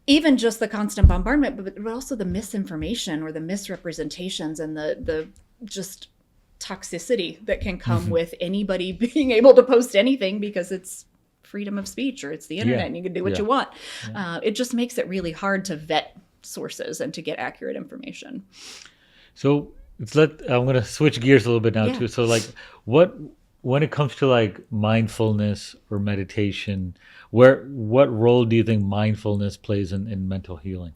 Even just the constant bombardment, but also the misinformation or the misrepresentations and the just toxicity that can come with anybody being able to post anything because it's freedom of speech, or it's the internet and you can do what you want. It just makes it really hard to vet sources and to get accurate information. So I'm going to switch gears a little bit now too. So like when it comes to like mindfulness or meditation, what role do you think mindfulness plays in mental healing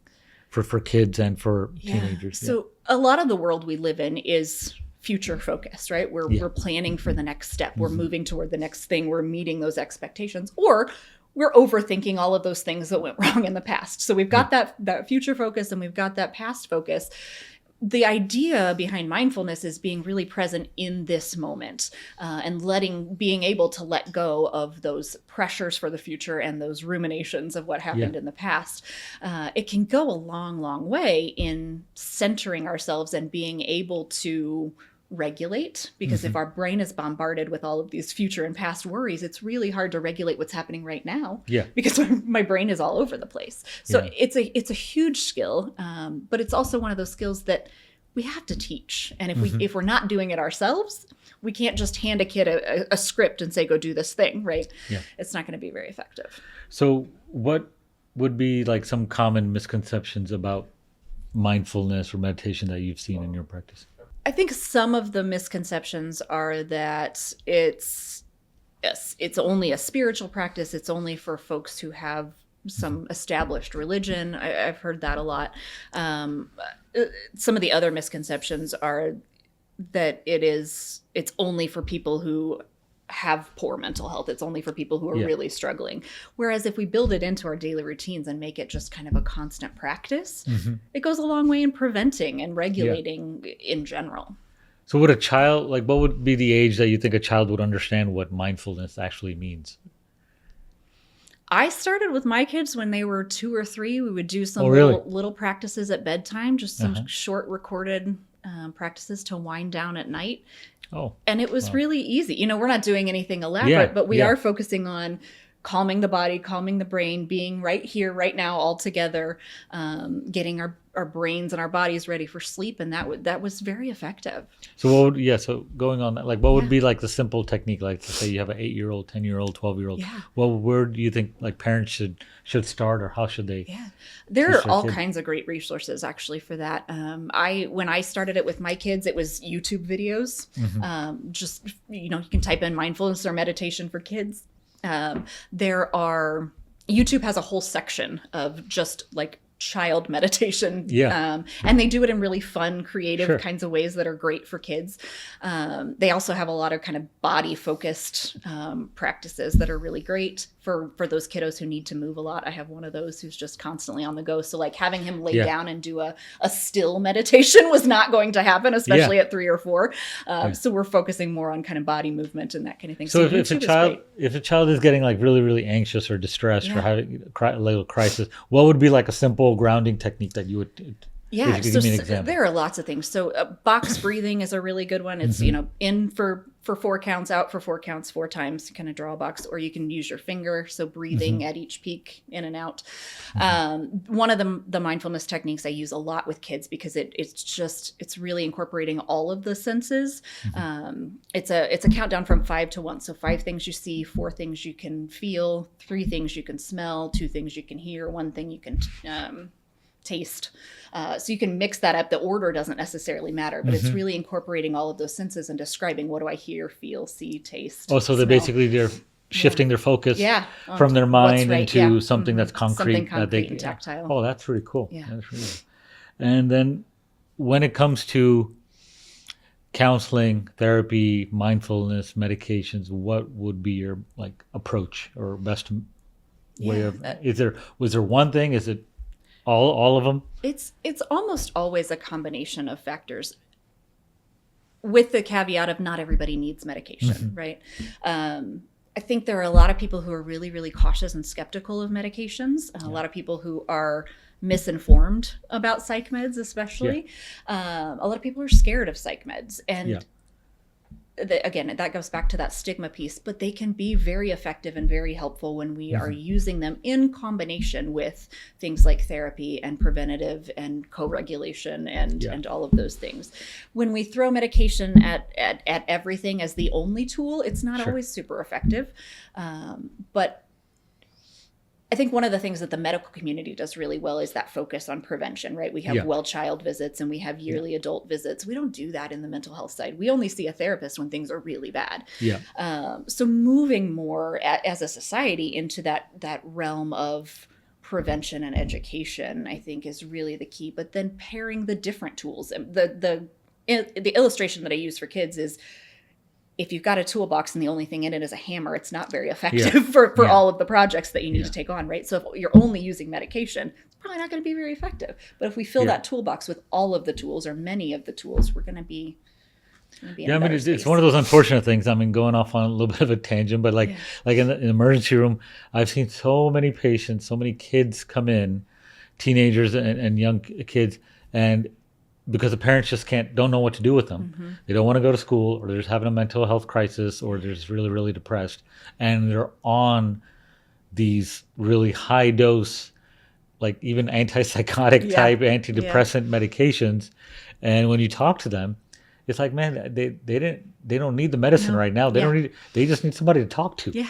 for kids and for teenagers? So a lot of the world we live in is future focused, right? We're planning for the next step. We're moving toward the next thing. We're meeting those expectations, or we're overthinking all of those things that went wrong in the past. So we've got that future focus and we've got that past focus. The idea behind mindfulness is being really present in this moment, and being able to let go of those pressures for the future and those ruminations of what happened in the past. It can go a long, long way in centering ourselves and being able to regulate, because if our brain is bombarded with all of these future and past worries, it's really hard to regulate what's happening right now, because my brain is all over the place. So it's a huge skill, but it's also one of those skills that we have to teach. And if we're not doing it ourselves, we can't just hand a kid a script and say, go do this thing, right? It's not going to be very effective. So what would be like some common misconceptions about mindfulness or meditation that you've seen in your practice? I think some of the misconceptions are that it's only a spiritual practice. It's only for folks who have some established religion. I've heard that a lot. Some of the other misconceptions are that it's only for people who have poor mental health. It's only for people who are really struggling. Whereas if we build it into our daily routines and make it just kind of a constant practice, it goes a long way in preventing and regulating in general. So would a child, like what would be the age that you think a child would understand what mindfulness actually means? I started with my kids when they were 2 or 3. We would do some little practices at bedtime, just some short recorded practices to wind down at night. And it was really easy. We're not doing anything elaborate, but we are focusing on calming the body, calming the brain, being right here, right now, all together, getting our brains and our bodies ready for sleep. And that was very effective. So so going on that, like what would be like the simple technique? Like to say you have an 8-year-old, 10-year-old, 12-year-old. Well, where do you think like parents should start, or how should they? There are all kinds of great resources actually for that. When I started it with my kids, it was YouTube videos. Just, you can type in mindfulness or meditation for kids. YouTube has a whole section of just like child meditation. And they do it in really fun, creative kinds of ways that are great for kids. They also have a lot of kind of body focused practices that are really great for those kiddos who need to move a lot. I have one of those who's just constantly on the go. So like having him lay down and do a still meditation was not going to happen, especially at 3 or 4. So we're focusing more on kind of body movement and that kind of thing. So if a child is getting like really, really anxious or distressed or having a little crisis, what would be like a simple grounding technique that you would if you could give me an example? There are lots of things. So box breathing is a really good one. It's in for 4 counts, out for 4 counts, 4 times to kind of draw a box, or you can use your finger, so breathing at each peak, in and out. One of the mindfulness techniques I use a lot with kids because it's really incorporating all of the senses. It's a countdown from 5 to 1. So 5 things you see, 4 things you can feel, 3 things you can smell, 2 things you can hear, 1 thing you can taste. So you can mix that up. The order doesn't necessarily matter, but it's really incorporating all of those senses and describing what do I hear, feel, see, taste. So they're shifting their focus from their mind into something that's concrete. Something concrete and tactile. Oh, that's really cool. That's really cool. And then when it comes to counseling, therapy, mindfulness, medications, what would be your like approach or best way of? Was there one thing? Is it all of them? It's almost always a combination of factors, with the caveat of not everybody needs medication, right? I think there are a lot of people who are really, really cautious and skeptical of medications. A lot of people who are misinformed about psych meds, especially. A lot of people are scared of psych meds. And again, that goes back to that stigma piece, but they can be very effective and very helpful when we are using them in combination with things like therapy and preventative and co-regulation and all of those things. When we throw medication at everything as the only tool, it's not always super effective. But I think one of the things that the medical community does really well is that focus on prevention, right? We have well child visits and we have yearly adult visits. We don't do that in the mental health side. We only see a therapist when things are really bad. So moving more as a society into that realm of prevention and education, I think, is really the key. But then pairing the different tools. The illustration that I use for kids is, if you've got a toolbox and the only thing in it is a hammer, it's not very effective for all of the projects that you need to take on, right? So if you're only using medication, it's probably not going to be very effective. But if we fill that toolbox with all of the tools or many of the tools, we're going to be in a better space. It's one of those unfortunate things. I mean, going off on a little bit of a tangent, but like in the emergency room, I've seen so many patients, so many kids come in, teenagers and young kids, and because the parents just don't know what to do with them. They don't want to go to school, or they're just having a mental health crisis, or they're just really, really depressed. And they're on these really high dose, like even antipsychotic type antidepressant medications. And when you talk to them, it's like, man, they don't need the medicine right now. They just need somebody to talk to.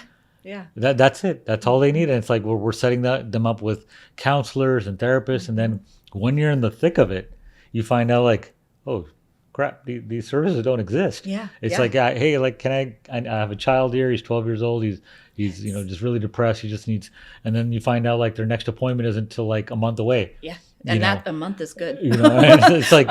That's it. That's all they need. And it's like, we're setting them up with counselors and therapists. And then when you're in the thick of it, you find out like, oh crap, these services don't exist. It's like, hey, like, I have a child here. He's 12 years old. He's just really depressed. He just needs, and then you find out like their next appointment isn't until like a month away. And a month is good. It's like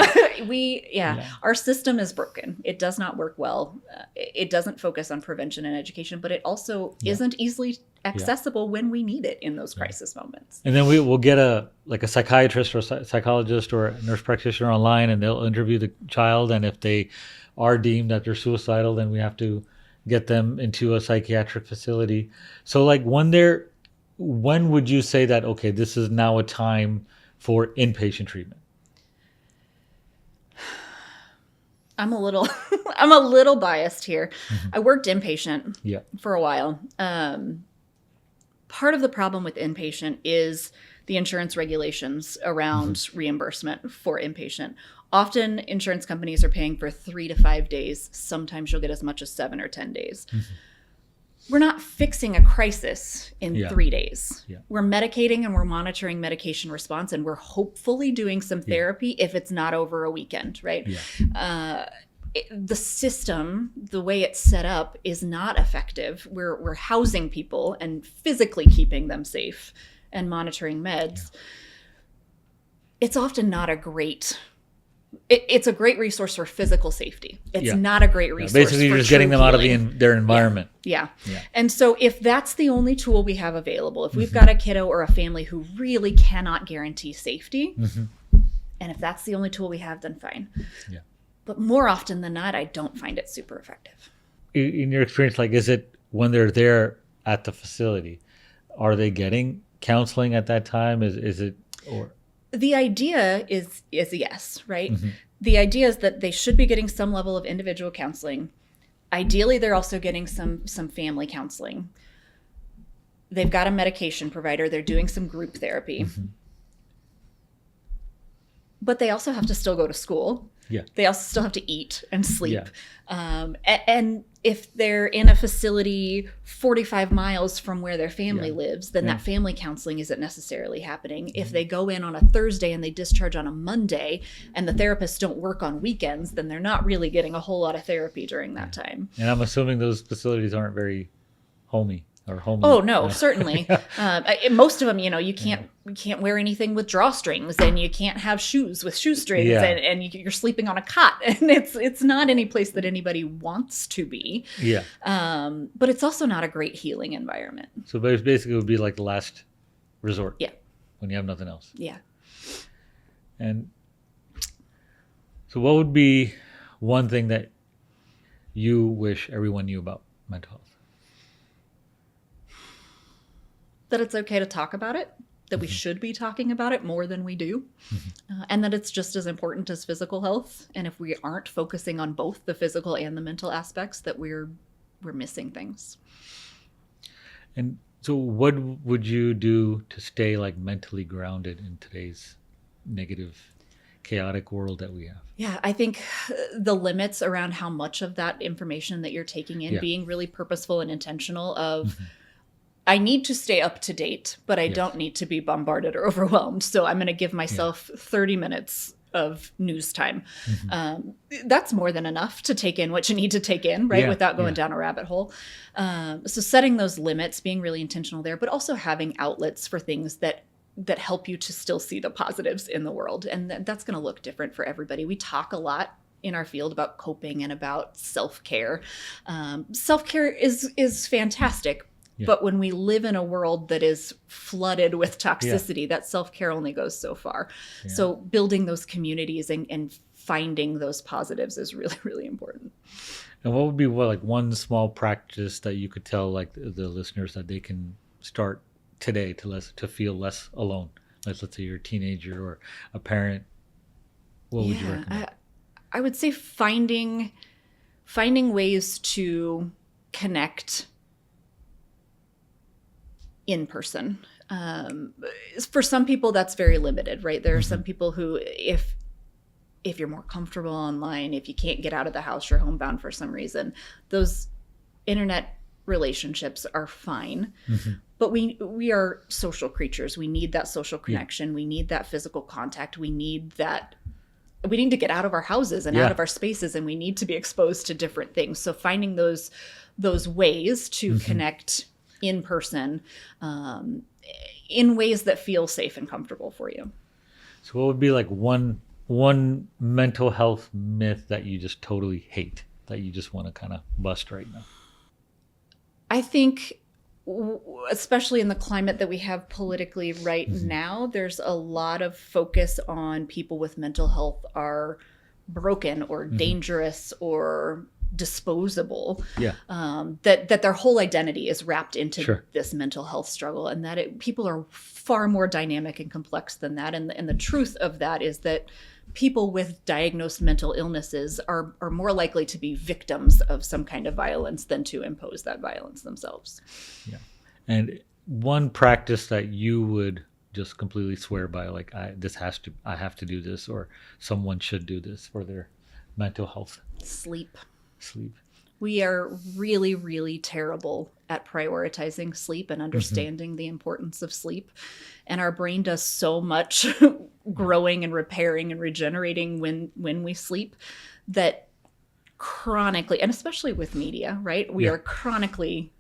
our system is broken. It does not work well. It doesn't focus on prevention and education, but it also isn't easily accessible when we need it in those crisis moments. And then we'll get a psychiatrist or a psychologist or a nurse practitioner online, and they'll interview the child. And if they are deemed that they're suicidal, then we have to get them into a psychiatric facility. So like when would you say that, okay, this is now a time for inpatient treatment? I'm a little biased here. I worked inpatient for a while. Part of the problem with inpatient is the insurance regulations around reimbursement for inpatient. Often insurance companies are paying for 3 to 5 days. Sometimes you'll get as much as 7 or 10 days. We're not fixing a crisis in 3 days. We're medicating and we're monitoring medication response, and we're hopefully doing some therapy if it's not over a weekend, right? The system, the way it's set up, is not effective. We're housing people and physically keeping them safe and monitoring meds. It's often not a great... It's a great resource for physical safety. It's not a great resource. Basically, you're just getting them out of their environment. And so if that's the only tool we have available, if we've got a kiddo or a family who really cannot guarantee safety, and if that's the only tool we have, then fine. But more often than not, I don't find it super effective. In your experience, like, is it when they're there at the facility, are they getting counseling at that time? Is it or... The idea is yes, right? The idea is that they should be getting some level of individual counseling. Ideally, they're also getting some family counseling. They've got a medication provider. They're doing some group therapy. But they also have to still go to school. They also still have to eat and sleep. And if they're in a facility 45 miles from where their family lives, then that family counseling isn't necessarily happening. If they go in on a Thursday and they discharge on a Monday, and the therapists don't work on weekends, then they're not really getting a whole lot of therapy during that time. And I'm assuming those facilities aren't very homey. Oh no, certainly. Most of them, you can't wear anything with drawstrings, and you can't have shoes with shoestrings, and you're sleeping on a cot, and it's not any place that anybody wants to be. But it's also not a great healing environment. So basically, it would be like the last resort. When you have nothing else. And so, what would be one thing that you wish everyone knew about mental health? That it's okay to talk about it. that we should be talking about it more than we do, and that it's just as important as physical health. And if we aren't focusing on both the physical and the mental aspects, that we're missing things. And so, what would you do to stay like mentally grounded in today's negative, chaotic world that we have? Yeah, I think the limits around how much of that information that you're taking in, Yeah. being really purposeful and intentional of, I need to stay up to date, but I Yes. don't need to be bombarded or overwhelmed. So I'm going to give myself 30 minutes of news time. That's more than enough to take in what you need to take in, right? Yeah, Without going yeah. down a rabbit hole. So setting those limits, being really intentional there, but also having outlets for things that help you to still see the positives in the world. And that's going to look different for everybody. We talk a lot in our field about coping and about self-care. Self-care is fantastic. Yeah. But when we live in a world that is flooded with toxicity, that self-care only goes so far. Yeah. So building those communities and finding those positives is really, really important. And what would be like one small practice that you could tell like the listeners that they can start today to feel less alone? Like, let's say you're a teenager or a parent. What would you recommend? I would say finding ways to connect in person. For some people, that's very limited, right? There are some people who, if you're more comfortable online, if you can't get out of the house, you're homebound for some reason, those internet relationships are fine. But we are social creatures. We need that social connection. We need that physical contact. We need to get out of our houses and out of our spaces, and we need to be exposed to different things. So finding those ways to connect in person, in ways that feel safe and comfortable for you. So what would be like one mental health myth that you just totally hate, that you just want to kind of bust right now? I think, especially in the climate that we have politically right now, there's a lot of focus on people with mental health are broken or dangerous or disposable. Yeah. That their whole identity is wrapped into Sure. this mental health struggle, and that people are far more dynamic and complex than that. And the truth of that is that people with diagnosed mental illnesses are more likely to be victims of some kind of violence than to impose that violence themselves. Yeah. And one practice that you would just completely swear by, like, I have to do this, or someone should do this for their mental health. Sleep. We are really, really terrible at prioritizing sleep and understanding the importance of sleep. And our brain does so much growing and repairing and regenerating when we sleep that chronically, and especially with media, right? We are chronically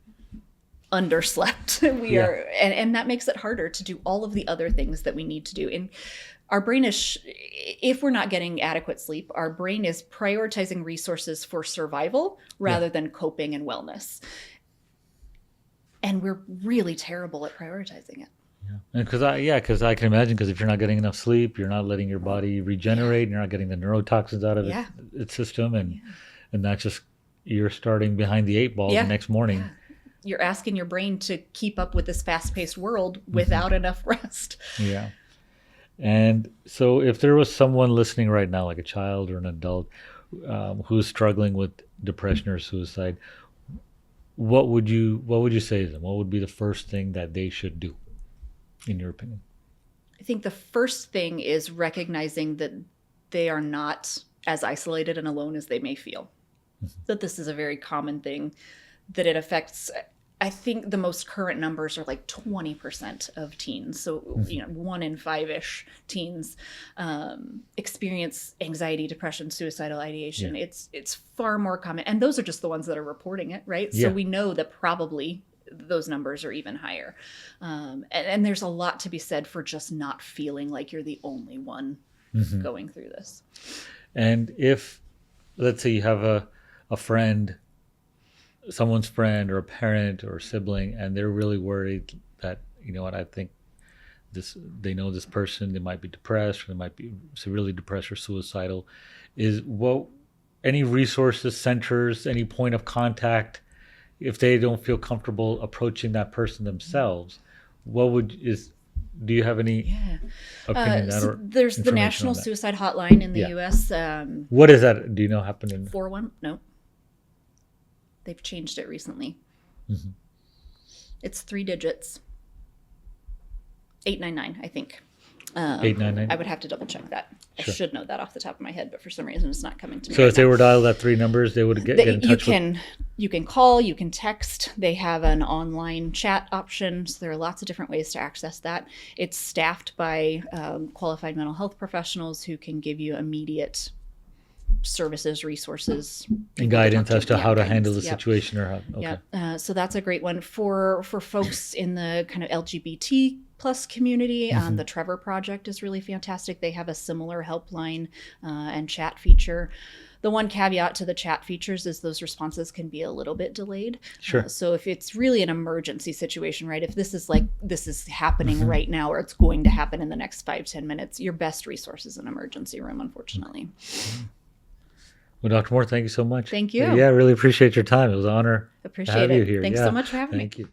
underslept. And that makes it harder to do all of the other things that we need to do. And our brain is, if we're not getting adequate sleep, our brain is prioritizing resources for survival rather than coping and wellness. And we're really terrible at prioritizing it. Yeah. Because I can imagine, because if you're not getting enough sleep, you're not letting your body regenerate, and you're not getting the neurotoxins out of its system, and that's just, you're starting behind the eight ball the next morning. Yeah. You're asking your brain to keep up with this fast-paced world without enough rest. Yeah. And so if there was someone listening right now, like a child or an adult, who's struggling with depression or suicide, what would you say to them? What would be the first thing that they should do, in your opinion? I think the first thing is recognizing that they are not as isolated and alone as they may feel. That this is a very common thing, that it affects, I think the most current numbers are like 20% of teens. So, 1 in 5-ish teens experience anxiety, depression, suicidal ideation. Yeah. It's far more common. And those are just the ones that are reporting it, right? Yeah. So we know that probably those numbers are even higher. And there's a lot to be said for just not feeling like you're the only one going through this. And if, let's say you have a friend, someone's friend or a parent or a sibling, and they're really worried that, I think they know this person, they might be depressed, or they might be severely depressed or suicidal, any resources, centers, any point of contact, if they don't feel comfortable approaching that person themselves, Do you have any Yeah. opinion on that So or there's the information National on that? Suicide Hotline in the Yeah. U.S. What is that? Do you know happened in? 41. No, they've changed it recently. Mhm. It's 3 digits. 899, I think. 899? I would have to double check that. Sure. I should know that off the top of my head, but for some reason it's not coming to me. So right if they now. were dialed at 3 numbers, they would get in touch with. You can call, you can text. They have an online chat option. So there are lots of different ways to access that. It's staffed by qualified mental health professionals who can give you immediate services, resources, And guidance as to Yeah, how to guidance. handle the Yep. situation or how. Okay. Yeah, so that's a great one for folks in the kind of LGBT plus community. Mm-hmm. The Trevor Project is really fantastic. They have a similar helpline and chat feature. The one caveat to the chat features is those responses can be a little bit delayed. Sure. So if it's really an emergency situation, right? If this is happening Mm-hmm. right now, or it's going to happen in the next 5-10 minutes, your best resource is an emergency room, unfortunately. Well, Dr. Moore, thank you so much. Thank you. Yeah, I really appreciate your time. It was an honor to Appreciate have it. you here. Thanks Yeah. so much for having me. Thank you.